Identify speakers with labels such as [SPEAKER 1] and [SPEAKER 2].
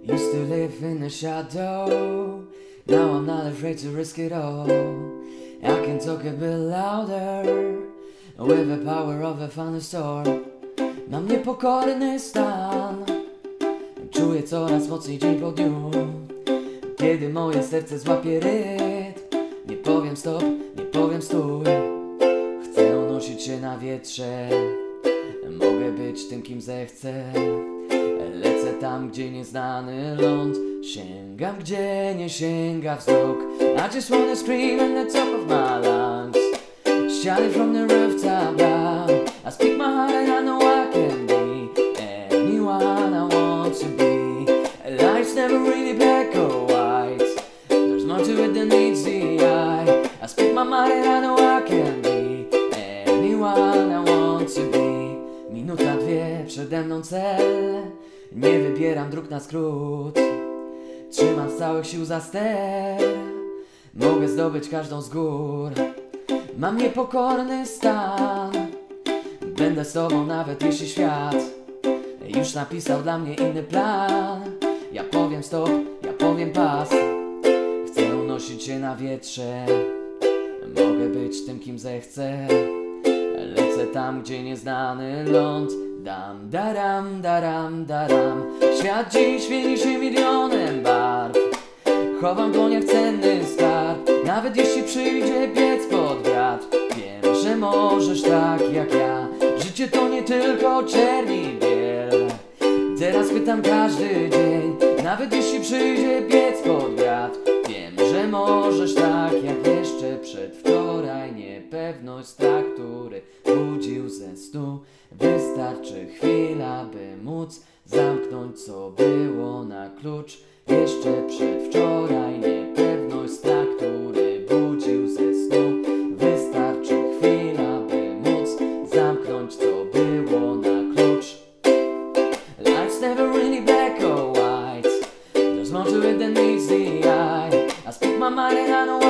[SPEAKER 1] Used to live in the shadow, now I'm not afraid to risk it all. I can talk a bit louder, with the power of a thunderstorm. Mam niepokorny stan, czuję coraz mocniej dzień po dniu. Kiedy moje serce złapie rytm, nie powiem stop, nie powiem stój. Chcę unosić się na wietrze, mogę być tym kim zechcę. Lecę tam, gdzie nieznany ląd, sięgam, gdzie nie sięga wzrok. I just wanna scream at the top of my lungs, shout it from the rooftop down. I speak my heart and I know I can be anyone I want to be. Life's never really black or white, there's more to it than meets the eye. I speak my mind and I know I can be anyone I want to be. Minuta, dwie, przede mną cel, nie wybieram dróg na skrót. Trzymam z całych sił za ster, mogę zdobyć każdą z gór. Mam niepokorny stan, będę z tobą nawet jeśli świat już napisał dla mnie inny plan. Ja powiem stop, ja powiem pas. Chcę unosić się na wietrze, mogę być tym kim zechcę. Lecę tam, gdzie nieznany ląd, dam, daram, daram, daram. Świat dziś mieni się milionem barw, chowam w dłoniach cenny skarb. Nawet jeśli przyjdzie piec pod wiatr, wiem, że możesz tak jak ja. Życie to nie tylko czerni i biel, teraz pytam każdy dzień. Nawet jeśli przyjdzie piec pod wiatr, wiem, że możesz tak jak jeszcze przedwczoraj. Niepewność, strach, który budził ze snu. Wystarczy chwila, by móc zamknąć, co było na klucz jeszcze przedwczoraj. Niepewność, strach, który budził ze snu. Wystarczy chwila, by móc zamknąć, co było na klucz. Life's never really black or white, there's more to it than meets the eye. I speak my mind and I know